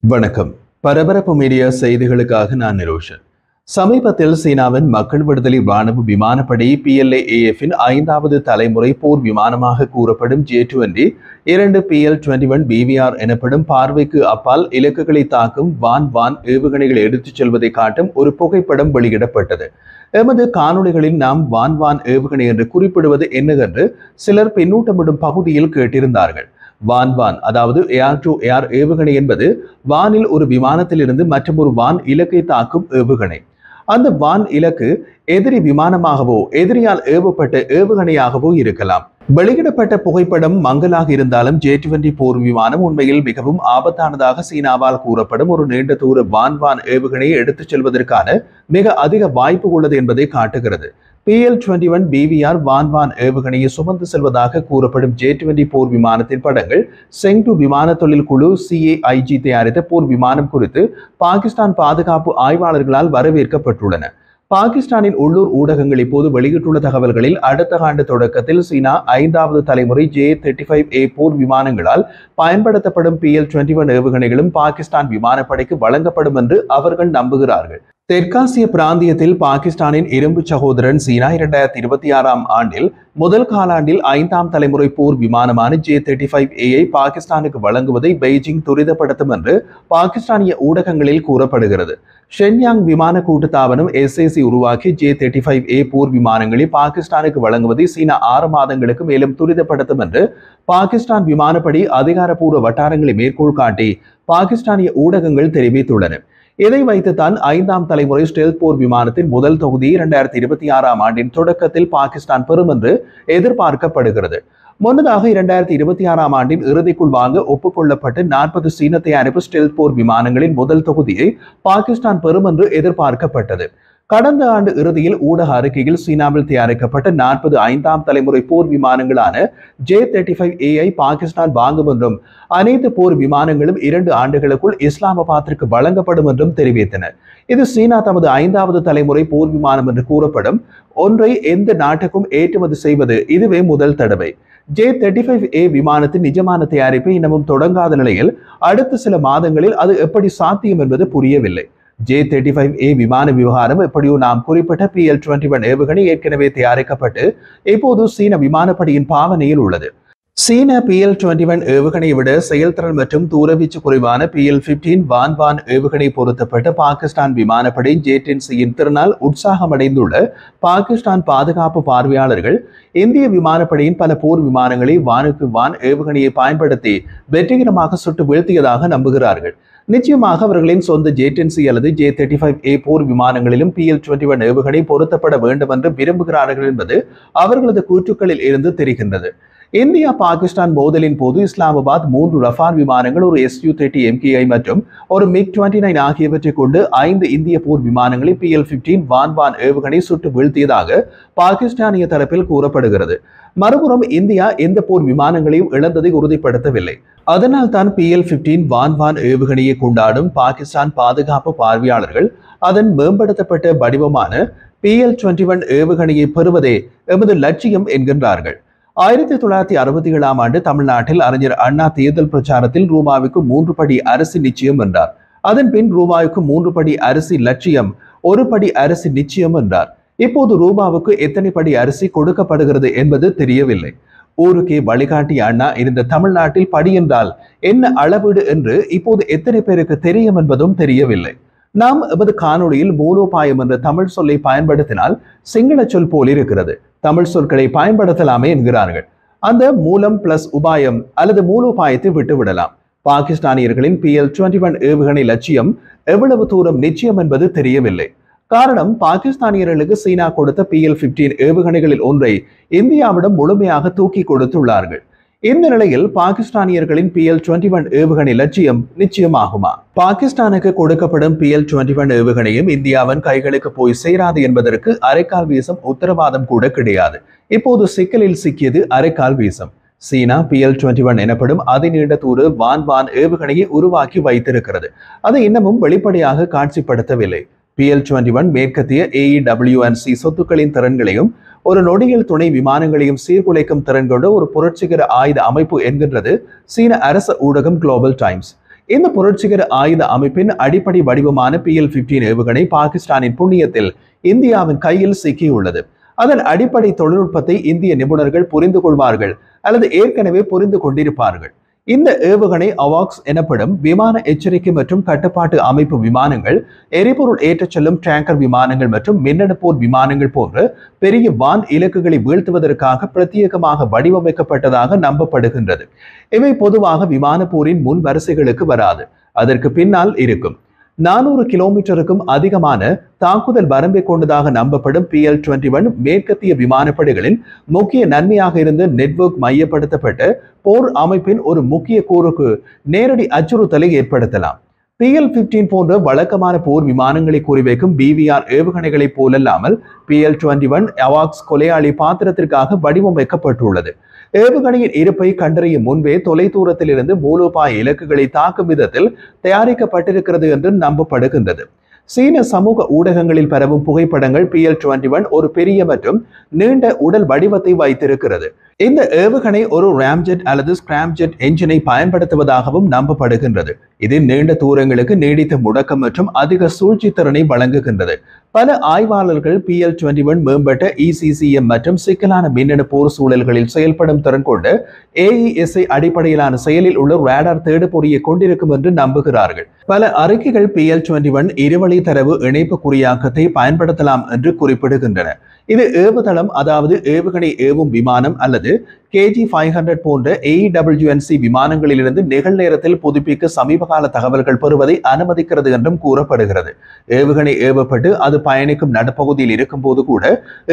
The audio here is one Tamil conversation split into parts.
வணக்கம். பரபரப்பு மீடியா செய்திகளுக்காக நான் நிரோஷன். சமீபத்தில் சீனாவின் மக்கள் விடுதலை ராணுவ விமானப்படை PLA-AF-இன் 5வது தலைமுறை போர் விமானமாக கூறப்படும் J-20 2 PL-21 BVR எனப்படும் பார்வைக்கு அப்பால் இலக்குகளை தாக்கும் வான் ஏவுகணைகளை எடுத்துச் செல்வதை காட்டும் ஒரு புகைப்படம் வெளியிடப்பட்டது. எமது காணொளிகளில் நாம் வான் ஏவுகணை என்று குறிப்பிடுவது என்னவென்று சிலர் பின்னூட்டமிடும் பகுதியில் கேட்டிருந்தார்கள். வான் அதாவது ஏர் டு ஏர் ஏவுகணை என்பது வானில் ஒரு விமானத்திலிருந்து மற்றொரு வான் இலக்கை தாக்கும் ஏவுகணை. அந்த வான் இலக்கு எதிரி விமானமாகவோ எதிரியால் ஏவப்பட்ட ஏவுகணையாகவோ இருக்கலாம். வெளியிடப்பட்ட புகைப்படம் மங்கலாக இருந்தாலும் J-20 போர் விமானம் உண்மையில் மிகவும் ஆபத்தானதாக சீனாவால் கூறப்படும் ஒரு நீண்ட தூர வான் ஏவுகணையை எடுத்துச் செல்வதற்கான மிக அதிக வாய்ப்பு உள்ளது என்பதை காட்டுகிறது. PL-21 BVR வான் ஏவுகணையை சுமந்து செல்வதாக கூறப்படும் J-20 போர் விமானத்தின் படங்கள் செங்டு விமான தொழில் குழு CAIG தயாரித்த போர் விமானம் குறித்து பாகிஸ்தான் பாதுகாப்பு ஆய்வாளர்களால் வரவேற்கப்பட்டுள்ளன. பாகிஸ்தானின் உள்ளூர் ஊடகங்கள் இப்போது வெளியிட்டுள்ள தகவல்களில் அடுத்த ஆண்டு தொடக்கத்தில் சீனா 5வது தலைமுறை J-35A போர் விமானங்களால் பயன்படுத்தப்படும் PL-21 ஏவுகணைகளும் பாகிஸ்தான் விமானப்படைக்கு வழங்கப்படும் என்று அவர்கள் நம்புகிறார்கள். தெற்காசிய பிராந்தியத்தில் பாகிஸ்தானின் இரும்பு சகோதரன் சீனா 2026ஆம் ஆண்டில் முதல் காலாண்டில் 5ஆம் தலைமுறை போர் விமானமான J-35A பாகிஸ்தானுக்கு வழங்குவதை பெய்ஜிங் துரிதப்படுத்தும் என்று பாகிஸ்தானிய ஊடகங்களில் கூறப்படுகிறது. ஷென்யாங் விமான கூட்டுத்தாபனம் SAC உருவாக்கி J-35A போர் விமானங்களை பாகிஸ்தானுக்கு வழங்குவதை சீனா 6 மாதங்களுக்கு மேலும் துரிதப்படுத்தும் என்று பாகிஸ்தான் விமானப்படை அதிகாரப்பூர்வ வட்டாரங்களை மேற்கோள் காட்டி பாகிஸ்தானிய ஊடகங்கள் தெரிவித்துள்ளன. இதை வைத்துத்தான் 5ஆம் தலைமுறை ஸ்டெல்த் போர் விமானத்தின் முதல் தொகுதி 2026ஆம் ஆண்டின் தொடக்கத்தில் பாகிஸ்தான் பெறும் என்று எதிர்பார்க்கப்படுகிறது. முன்னதாக 2026ஆம் ஆண்டின் இறுதிக்குள் வாங்க ஒப்புக்கொள்ளப்பட்டு 40 சீன தயாரிப்பு ஸ்டெல்த் போர் விமானங்களின் முதல் தொகுதியை பாகிஸ்தான் பெறும் என்று எதிர்பார்க்கப்பட்டது. கடந்த ஆண்டு இறுதியில் ஊடக அறிக்கையில் சீனாவில் தயாரிக்கப்பட்ட 40 5ஆம் தலைமுறை போர் விமானங்களான J-35A பாகிஸ்தான் வாங்கும் என்றும் அனைத்து போர் விமானங்களும் 2 ஆண்டுகளுக்குள் இஸ்லாமாபாத்திற்கு வழங்கப்படும் என்றும் தெரிவித்தனர். இது சீனா தமது 5வது தலைமுறை போர் விமானம் என்று கூறப்படும் ஒன்றை எந்த நாட்டுக்கும் ஏற்றுமதி செய்வது இதுவே முதல் தடவை. J-35A விமானத்தின் நிஜமான தயாரிப்பு இன்னமும் தொடங்காத நிலையில் அடுத்த சில மாதங்களில் அது எப்படி சாத்தியம் என்பது புரியவில்லை. J-35A விமான விவகாரம் எப்படியோ நாம் குறிப்பிட்ட PL-21 ஏவுகணை ஏற்கனவே தயாரிக்கப்பட்டு இப்போது சீன விமானப்படையின் பாவனையில் உள்ளது. சீன PL-21 ஏவுகணையை விட செயல்திறன் மற்றும் தூரவீச்சு குறைவான PL-15 வான் ஏவுகணை பொருத்தப்பட்ட பாகிஸ்தான் விமானப்படை J-10Cயின் திறனால் உற்சாகமடைந்துள்ள பாகிஸ்தான் பாதுகாப்பு பார்வையாளர்கள் இந்திய விமானப்படையின் பல போர் விமானங்களை வானுக்கு வான் ஏவுகணையை பயன்படுத்தி வெற்றிகரமாக சுட்டு வீழ்த்தியதாக நம்புகிறார்கள். நிச்சயமாக அவர்களின் சொந்த J-10C அல்லது J-35A போர் விமானங்களிலும் PL-21 ஏவுகணை பொருத்தப்பட வேண்டும் என்று விரும்புகிறார்கள் என்பது அவர்களது கூற்றுக்களில் இருந்து தெரிகின்றது. இந்தியா பாகிஸ்தான் மோதலின் போது இஸ்லாமாபாத் 3 ரஃபால் விமானங்கள், ஒரு Su-30 MKI மற்றும் ஒரு MiG-29 ஆகியவற்றை கொண்டு 5 இந்திய போர் விமானங்களை PL-15 வான் ஏவுகணை சுட்டு வீழ்த்தியதாக பாகிஸ்தானிய தரப்பில் கூறப்படுகிறது. மறுபுறம் இந்தியா எந்த போர் விமானங்களையும் இழந்ததை உறுதிப்படுத்தவில்லை. அதனால் தான் PL-15 வான் ஏவுகணையை கொண்டாடும் பாகிஸ்தான் பாதுகாப்பு பார்வையாளர்கள் அதன் மேம்படுத்தப்பட்ட வடிவமான PL-21 ஏவுகணையை பெறுவதே எமது லட்சியம் என்கின்றார்கள். 1967ஆம் ஆண்டு தமிழ்நாட்டில் அறிஞர் அண்ணா தேர்தல் பிரச்சாரத்தில் ரூபாய்க்கு 3 படி அரிசி நிச்சயம் என்றார். அதன் பின் ரூபாய்க்கு 3 படி அரிசி லட்சியம், 1 படி அரிசி நிச்சயம் என்றார். இப்போது ரூபாவுக்கு எத்தனை படி அரிசி கொடுக்கப்படுகிறது என்பது தெரியவில்லை. ஊருக்கே வழிகாட்டிய அண்ணா இருந்த தமிழ்நாட்டில் படி என்றால் என்ன அளவீடு என்று இப்போது எத்தனை பேருக்கு தெரியும் என்பதும் தெரியவில்லை. நாம் எமது காணொளியில் மூலோபாயம் என்ற தமிழ் சொல்லை பயன்படுத்தினால் சிங்கள சொல் போல் இருக்கிறது. தமிழ் சொற்களை பயன்படுத்தலாமே என்கிறார்கள். அந்த மூலம் பிளஸ் உபாயம் அல்லது மூலோபாயத்தை விட்டுவிடலாம். பாகிஸ்தானியர்களின் PL-21 ஏவுகணை லட்சியம் எவ்வளவு தூரம் நிச்சயம் என்பது தெரியவில்லை. காரணம், பாகிஸ்தானியர்களுக்கு சீனா கொடுத்த PL-15 ஏவுகணைகளில் ஒன்றை இந்தியாவிடம் முழுமையாக தூக்கி கொடுத்துள்ளார்கள். இந்த நிலையில் பாகிஸ்தானியர்களின் PL-21 ஏவுகணை லட்சியம் நிச்சயமாகுமா? பாகிஸ்தானுக்கு கொடுக்கப்படும் PL-21 ஏவுகணையும் இந்தியாவின் கைகளுக்கு போய் சேராது என்பதற்கு அரைக்கால் வீசம் உத்தரவாதம் கூட கிடையாது. இப்போது சிக்கலில் சிக்கியது அரைக்கால் வீசம். சீனா PL-21 எனப்படும் அதிநீண்ட தூர வான் ஏவுகணையை உருவாக்கி வைத்திருக்கிறது. அதை இன்னமும் வெளிப்படையாக காட்சிப்படுத்தவில்லை. PL-21 மேற்கத்திய AEW&C சொத்துக்களின் திறன்களையும் ஒரு நொடியில் துணை விமானங்களையும் சீர்குலைக்கும் திறன் கொண்ட ஒரு புரட்சிகர ஆயுத அமைப்பு என்கின்றது சீன அரச ஊடகம் குளோபல் டைம்ஸ். இந்த புரட்சிகர ஆயுத அமைப்பின் அடிப்படை வடிவமான PL-15 ஏவுகணை பாகிஸ்தானின் புண்ணியத்தில் இந்தியாவின் கையில் சிக்கியுள்ளது. அதன் அடிப்படை தொழில்நுட்பத்தை இந்திய நிபுணர்கள் புரிந்து கொள்வார்கள் அல்லது ஏற்கனவே புரிந்து கொண்டிருப்பார்கள். இந்த ஏவுகணை அவாக்ஸ் எனப்படும் விமான எச்சரிக்கை மற்றும் கட்டுப்பாட்டு அமைப்பு விமானங்கள், எரிபொருள் ஏற்றச் செல்லும் டேங்கர் விமானங்கள் மற்றும் மின்னணு போர் விமானங்கள் போன்ற பெரிய வான் இலக்குகளை வீழ்த்துவதற்காக பிரத்யேகமாக வடிவமைக்கப்பட்டதாக நம்பப்படுகின்றது. இவை பொதுவாக விமான போரின் முன் வரிசைகளுக்கு வராது, அதற்கு பின்னால் இருக்கும். 400 கிலோமீட்டருக்கும் அதிகமான தாக்குதல் வரம்பை கொண்டதாக நம்பப்படும் PL-21 மேற்கத்திய விமானப்படைகளின் முக்கிய நன்மையாக இருந்த நெட்வொர்க் மையப்படுத்தப்பட்ட போர் அமைப்பின் ஒரு முக்கிய கூறுக்கு நேரடி அச்சுறுத்தலை ஏற்படுத்தலாம். PL-15 போன்ற வழக்கமான போர் விமானங்களை குறிவைக்கும் BVR ஏவுகணைகளைப் போலல்லாமல் PL-21 அவாக்ஸ் கொலையாளி பாத்திரத்திற்காக வடிவமைக்கப்பட்டுள்ளது. ஏவுகணையின் இருப்பை கண்டறியும் முன்பே தொலைதூரத்தில் இருந்து மூலோபாய இலக்குகளை தாக்கும் விதத்தில் தயாரிக்கப்பட்டிருக்கிறது என்று நம்பப்படுகின்றது. சீன சமூக ஊடகங்களில் பரவும் புகைப்படங்கள் PL-21 ஒரு பெரிய மற்றும் நீண்ட உடல் வடிவத்தை வைத்திருக்கிறது. இந்த ஏவுகணை ஒரு ராம்ஜெட் அல்லது ஸ்கிராம்ஜெட் என்ஜினை பயன்படுத்துவதாகவும் நம்பப்படுகின்றது. இது நீண்ட தூரங்களுக்கு நீடித்த முடக்கம் மற்றும் அதிக சூழ்ச்சி திறனை வழங்குகின்றது. பல ஆய்வாளர்கள் PL-21 மேம்பட்ட ECCM மற்றும் சிக்கலான மின்னணு போர் சூழல்களில் செயல்படும் திறன் கொண்ட AESA அடிப்படையிலான செயலில் உள்ள ரேடார் தேடுபொறியை கொண்டிருக்கும் என்று நம்புகிறார்கள். பல அறிக்கைகள் PL-21 இருவழி தரவு இணைப்பு குறியாக்கத்தை பயன்படுத்தலாம் என்று குறிப்பிடுகின்றன. இது ஏவுதளம், அதாவது ஏவுகணை ஏவும் விமானம் அல்லது KG-500 போன்ற AEWNC விமானங்களிலிருந்து நிகழ்நேரத்தில் புதுப்பிக்க சமீபகால தகவல்கள் பெறுவதை அனுமதிக்கிறது என்றும் கூறப்படுகிறது. ஏவுகணை ஏவப்பட்டு அது பயணிக்கும் நடுப்பகுதியில் இருக்கும் போது கூட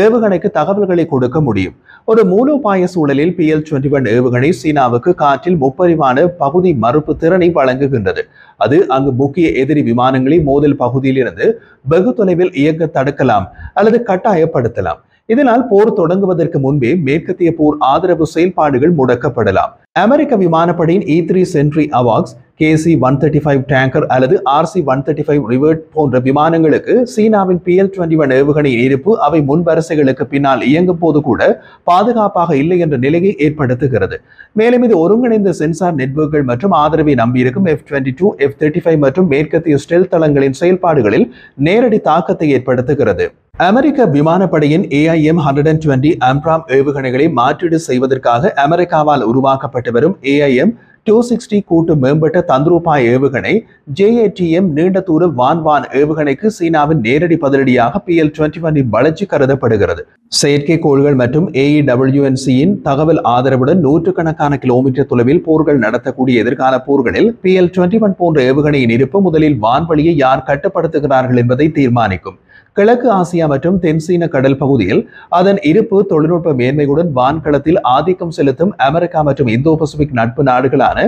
ஏவுகணைக்கு தகவல்களை கொடுக்க முடியும். ஒரு மூலோபாய சூழலில் PL-21 ஏவுகணை சீனாவுக்கு காற்றில் முப்பரிமாண பகுதி மறுப்பு திறனை வழங்குகின்றது. அது அங்கு முக்கிய எதிரி விமானங்களை மோதல் பகுதியில் இருந்து வெகு தொலைவில் இயக்க தடுக்கலாம் அல்லது கட்டாயப்படுத்தலாம். இதனால் போர் தொடங்குவதற்கு முன்பே மேற்கத்திய போர் ஆதரவு செயல்பாடுகள் முடக்கப்படலாம். அமெரிக்க விமானப்படையின் E-3 சென்ட்ரி அவாக்ஸ், KC-135 டேங்கர் அல்லது RC-135 ரிவர்ட் போன்ற விமானங்களுக்கு சீனாவின் PL-21 ஏவுகணையின் இருப்பு அவை முன்வரிசைகளுக்கு பின்னால் இயங்கும் போது கூட பாதுகாப்பாக இல்லை என்ற நிலையை ஏற்படுத்துகிறது. மேலும் இது ஒருங்கிணைந்த சென்சார் நெட்வொர்க்குகள் மற்றும் ஆதரவை நம்பியிருக்கும் F-22, F-35 மற்றும் மேற்கத்திய ஸ்டெல்த் தளங்களின் செயல்பாடுகளில் நேரடி தாக்கத்தை ஏற்படுத்துகிறது. அமெரிக்க விமானப்படையின் AIM-120 AMRAAM ஏவுகணைகளை மாற்றீடு செய்வதற்காக அமெரிக்காவால் உருவாக்கப்பட்டு வரும் AIM-260 கூட்டு மேம்பட்ட தந்திரோபாய ஏவுகணை JATM நீண்ட தூர வான் ஏவுகணைக்கு சீனாவின் நேரடி பதிலடியாக PL-21 வளர்ச்சி கருதப்படுகிறது. செயற்கைக்கோள்கள் மற்றும் AEWNC-யின் தகவல் ஆதரவுடன் நூற்றுக்கணக்கான கிலோமீட்டர் தொலைவில் போர்கள் நடத்தக்கூடிய எதிர்கால போர்களில் PL-21 போன்ற ஏவுகணையின் இருப்பு முதலில் வான்வழியை யார் கட்டுப்படுத்துகிறார்கள் என்பதை தீர்மானிக்கும். கிழக்கு ஆசியா மற்றும் தென்சீன கடல் பகுதியில் அதன் இருப்பு தொழில்நுட்ப மேன்மையுடன் வான்களத்தில் ஆதிக்கம் செலுத்தும் அமெரிக்கா மற்றும் இந்தோ பசிபிக் நட்பு நாடுகளான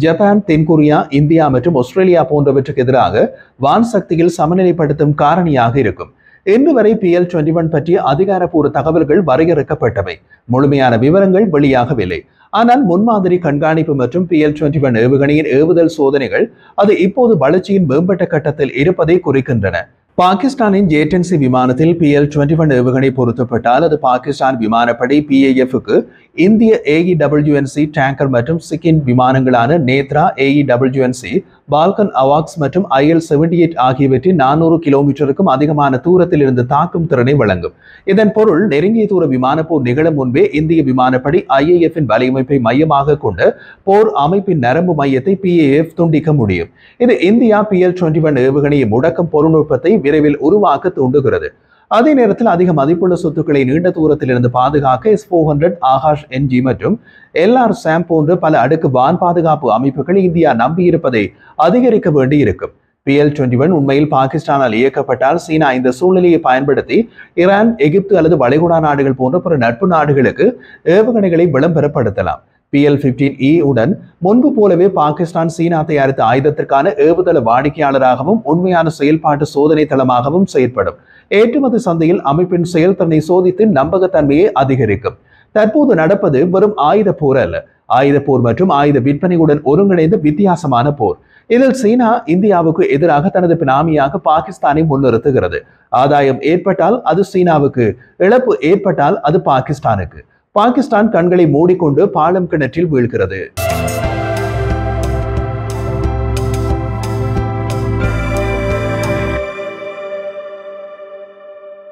ஜப்பான், தென்கொரியா, இந்தியா மற்றும் ஆஸ்திரேலியா போன்றவற்றுக்கு எதிராக வான் சக்தியில் சமநிலைப்படுத்தும் காரணியாக இருக்கும். இன்று வரை PL-21 பற்றிய அதிகாரப்பூர்வ தகவல்கள் வரையறுக்கப்பட்டவை. முழுமையான விவரங்கள் வெளியாகவில்லை. ஆனால் முன்மாதிரி கண்காணிப்பு மற்றும் PL-21 ஏவுகணையின் ஏவுதல் சோதனைகள் அது இப்போது வளர்ச்சியின் மேம்பட்ட கட்டத்தில் இருப்பதை குறிக்கின்றன. பாகிஸ்தானின் JTNC விமானத்தில் PL-21 ஏவுகணை பொருத்தப்பட்டால் அது பாகிஸ்தான் விமானப்படை PAF-க்கு இந்திய AEWNC டேங்கர் மற்றும் சிக்கின் விமானங்களான நேத்ரா, AEWNC, பால்கன் அவாக்ஸ் மற்றும் IL-78 ஆகியவற்றின் 400 கிலோமீட்டருக்கும் அதிகமான தூரத்தில் இருந்து தாக்கும் திறனை வழங்கும். இதன் பொருள் நெருங்கிய தூர விமான போர் நிகழும் முன்பே இந்திய விமானப்படை IAF-இன் வலையமைப்பை மையமாக கொண்ட போர் அமைப்பின் நரம்பு மையத்தை PAF துண்டிக்க முடியும். இது இந்தியா PL-21 ஏவுகணையை முடக்கும் பொருள்நுட்பத்தை விரைவில் உருவாக்க தூண்டுகிறது. அதே நேரத்தில் அதிக மதிப்புள்ள சொத்துக்களை நீண்ட தூரத்தில் இருந்து பாதுகாக்க S-400, ஆகாஷ் NG மற்றும் LRSAM போன்ற பல அடுக்கு வான் பாதுகாப்பு அமைப்புகளை இந்தியா நம்பியிருப்பதை அதிகரிக்க வேண்டியிருக்கும். PL-21 உண்மையில் பாகிஸ்தானால் இயக்கப்பட்டால் சீனா இந்த சூழ்நிலையை பயன்படுத்தி ஈரான், எகிப்து அல்லது வளைகுடா நாடுகள் போன்ற பிற நட்பு நாடுகளுக்கு ஏவுகணைகளை விளம்பரப்படுத்தலாம். PL-15E உடன் முன்பு போலவே பாகிஸ்தான் சீனா தயாரித்த ஆயுதத்திற்கான ஏவுதள வாடிக்கையாளராகவும் உண்மையான செயல்பாட்டு சோதனை தளமாகவும் செயற்படும். ஏற்றுமதி சந்தையில் அமைப்பின் செயல்திறனை சோதித்து நம்பகத்தன்மையை அதிகரிக்கும். தற்போது நடப்பது வெறும் ஆயுத போர் அல்ல, ஆயுத போர் மற்றும் ஆயுத விற்பனையுடன் ஒருங்கிணைந்த வித்தியாசமான போர். இதில் சீனா இந்தியாவுக்கு எதிராக தனது பினாமியாக பாகிஸ்தானை முன்னிறுத்துகிறது. ஆதாயம் ஏற்பட்டால் அது சீனாவுக்கு, இழப்பு ஏற்பட்டால் அது பாகிஸ்தானுக்கு. பாகிஸ்தான் கண்களை மூடிக்கொண்டு பாலம் கிணற்றில் வீழ்கிறது.